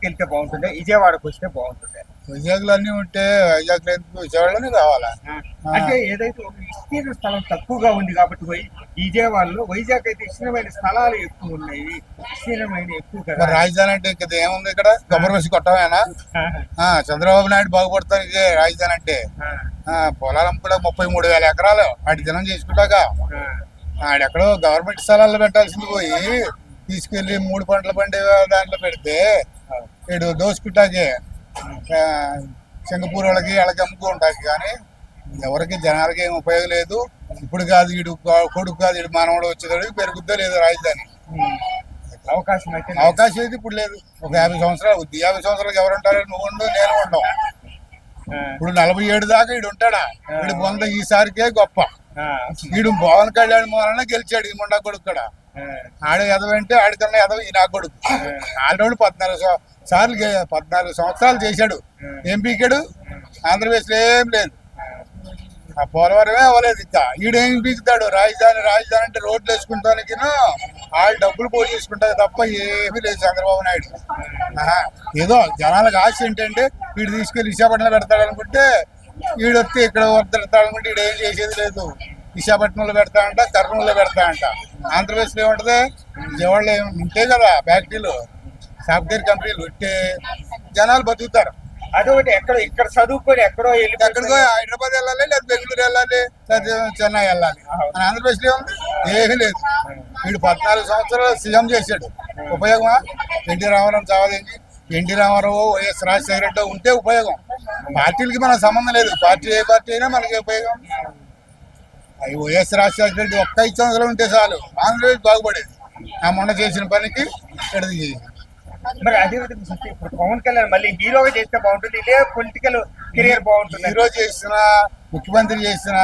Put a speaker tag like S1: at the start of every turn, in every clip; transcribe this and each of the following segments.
S1: వైజాగ్కి వెళ్తే బాగుంటుండే, విజయవాడకు వస్తే బాగుంటుండే.
S2: వైజాగ్లో అన్నీ ఉంటే వైజాగ్ విజయవాడలోనే కావాలా.
S1: అంటే ఏదైతే ఒక విస్తీర్ణ స్థలం తక్కువగా ఉంది కాబట్టి విజయవాడలో, వైజాగ్ అయితే విస్తీర్ణమైన స్థలాలు ఎక్కువ ఉన్నాయి, విస్తీర్ణమైన ఎక్కువ
S2: మరి
S1: కదా.
S2: రాజధాని అంటే ఇక్కడ ఏముంది? ఇక్కడ కొబ్బరి వేసి కొట్టమేనా? చంద్రబాబు నాయుడు బాగుపడతానికి రాజధాని అంటే పొలాలం కూడా 33,000 ఎకరాలు వాటి దినం చేసుకుంటాక ఆడెక్కడో గవర్నమెంట్ స్థలాల్లో పెట్టాల్సింది పోయి తీసుకెళ్లి 3 పంటల పండే దాంట్లో పెడితే వీడు దోసుకుంటాకే సింగపూర్ వాళ్ళకి వాళ్ళకి అమ్ముకుంటాకి, కానీ ఎవరికి జనాలకి ఏం ఉపయోగం లేదు. ఇప్పుడు కాదు, వీడు కొడుకు కాదు, వీడు మానవుడు వచ్చేదాడు పెరుగుద్దో లేదు రాజధాని.
S1: అవకాశం
S2: అయితే ఇప్పుడు లేదు. ఒక 50 సంవత్సరాలు అవుద్ది. 50 సంవత్సరాలకు ఎవరు ఉంటారు? నువ్వు ఉండు, నేను ఉండవు. ఇప్పుడు 47 దాకా వీడు ఉంటాడా? వీడు పొంద ఈసారికే గొప్ప. వీడు పవన్ కళ్యాణ్ వలన గెలిచాడు ఈ ముండా కొడుకు కూడా. ఆడు ఎదవంటే ఆడికన్నా ఎదవ ఈ నా కొడుకు. ఆల్రెడీ 14 సంవత్సరాలు చేశాడు. ఏం పీకాడు? ఆంధ్రప్రదేశ్లో ఏం లేదు. ఆ పోలవరమే అవ్వలేదు. ఇంకా ఈడేం పీకుతాడు? రాజధాని అంటే రోడ్లు వేసుకుంటానికి వాళ్ళు డబ్బులు పోయి చేసుకుంటారు తప్ప ఏమీ లేదు చంద్రబాబు నాయుడు. ఏదో జనాలకు ఆశ ఏంటంటే వీడు తీసుకెళ్లి విశాఖపట్నంలో పెడతాడు అనుకుంటే, వీడొస్తే ఇక్కడ పెడతాడు అనుకుంటే వీడు ఏం చేసేది లేదు. విశాఖపట్నంలో పెడతాడంట, కర్నూలులో పెడతాడంట. ఆంధ్రప్రదేశ్లో ఏముంటది? విజయవాడలో ఉంటే కదా ఫ్యాక్టరీలు, సాఫ్ట్వేర్ కంపెనీలు ఉంటే జనాలు బతుకుతారు.
S1: అదొకటి. ఇక్కడ చదువుకొని ఎక్కడో
S2: ఎక్కడికో హైదరాబాద్ వెళ్ళాలి, లేదా బెంగళూరు వెళ్ళాలి, లేదా చెన్నై వెళ్ళాలి. మన ఆంధ్రప్రదేశ్లో ఏముంది? ఏమీ లేదు. వీడు 14 సంవత్సరాలు సీఎం చేశాడు. ఉపయోగమా? ఎన్టీ రామారావు చావదేంటి? ఎన్టీ రామారావు, వైఎస్ రాజశేఖర రెడ్డి ఉంటే ఉపయోగం. పార్టీలకి మనకు సంబంధం లేదు. ఏ పార్టీ అయినా మనకి ఉపయోగం. అవి వైఎస్ రాజశేఖర రెడ్డి ఒక్క 5 సంవత్సరాలు ఉంటే చాలు ఆంధ్రప్రదేశ్ బాగుపడేది. ఆ మొన్న చేసిన పనికి ఎడది.
S1: మరి అదే విధంగా ఇప్పుడు పవన్ కళ్యాణ్ మళ్ళీ హీరోగా చేస్తే బాగుంటుంది, ఇదే పొలిటికల్ కెరియర్ బాగుంటుంది.
S2: హీరో చేసిన, ముఖ్యమంత్రి చేసిన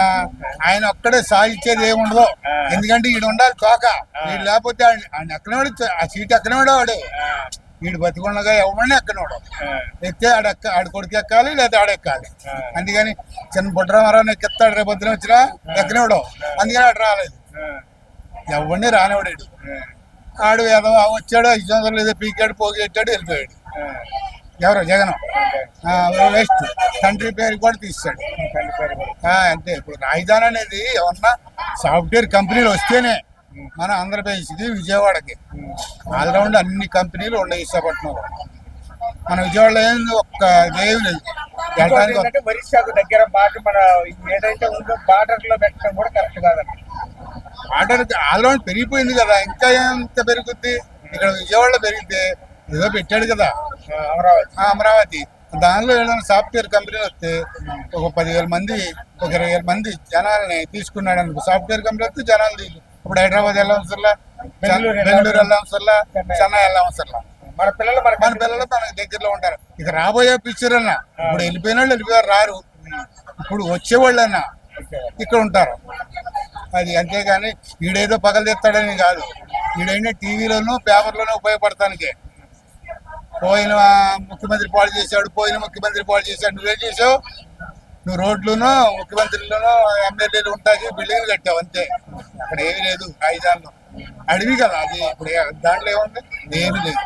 S2: ఆయన ఒక్కడే సాధించేది ఏముండదు. ఎందుకంటే ఈడు ఉండాలి తోక. వీడు లేకపోతే ఆయన ఎక్కడవాడు, ఆ సీట్ ఎక్కడవాడు వాడు. వీడు బతికుండగా ఎవరిని ఎక్కడవాడు. ఎక్కితే ఆడి కొడుకు ఎక్కాలి, లేదా ఆడెక్కాలి. అందుకని చిన్న బుడ్డరామారావు ఎక్కిస్తాడు, రేపు పొద్దున వచ్చినా ఎక్కనివాడు. అందుకని ఆడు రాలేదు. ఎవరిని రానివాడు. ఆడు ఏదో వచ్చాడు, 5 సంవత్సరాలు ఏదో పీకాడు, పోగెట్టాడు, వెళ్ళిపోయాడు. ఎవరో జగన్ వేస్ట్. తండ్రి పేరు కూడా తీస్తాడు అంతే. ఇప్పుడు రాజధాని అనేది ఏమన్నా సాఫ్ట్వేర్ కంపెనీలు వస్తేనే మన ఆంధ్రప్రదేశ్కి, విజయవాడకి ఆల్రౌండ్ అన్ని కంపెనీలు ఉన్నాయి విశాఖపట్నంలో. మన విజయవాడలో ఏంది ఒక్క దేవి లేదు.
S1: ఒరిస్సాకు దగ్గర మన ఏదైతే ఉందో బార్డర్ లో పెట్టడం కూడా కరెక్ట్ కాదండి.
S2: ఆర్డర్ ఆల్రౌండ్ పెరిగిపోయింది కదా, ఇంకా ఎంత పెరుగుద్ది? ఇక్కడ విజయవాడలో పెరిగితే ఏదో పెట్టాడు కదా అమరావతి. దానిలో ఏదైనా సాఫ్ట్వేర్ కంపెనీలు వస్తే ఒక 10,000 మంది, ఒక 20,000 మంది జనాలని తీసుకున్నాడు అనుకో. సాఫ్ట్వేర్ కంపెనీ వస్తే జనాలు ఇప్పుడు హైదరాబాద్ వెళ్ళవసరలా, బెంగళూరు వెళ్ళవసరలా, చెన్నై వెళ్ళవసరలా. మన పిల్లలు మనకి దగ్గరలో ఉంటారు. ఇక రాబోయే పిక్చర్ అన్నా ఇప్పుడు వెళ్ళిపోయిన వాళ్ళు వెళ్ళిపోయారు, రారు. ఇప్పుడు వచ్చేవాళ్ళు అన్నా ఇక్కడ ఉంటారు. అది అంతేగాని వీడేదో పగలు తెస్తాడని కాదు. వీడైనా టీవీలోనూ పేపర్లోనూ ఉపయోగపడటానికే. పోయిన ముఖ్యమంత్రి పాడు చేశాడు, నువ్వేం చేసావు? నువ్వు రోడ్లును, ముఖ్యమంత్రిలోనూ, ఎమ్మెల్యేలు ఉంటాయి, బిల్డింగ్లు కట్టావు అంతే. అక్కడ ఏమీ లేదు. రాజధానిలో అడవి కదా అది. ఇప్పుడు దాంట్లో ఏముంది? ఏమీ లేదు.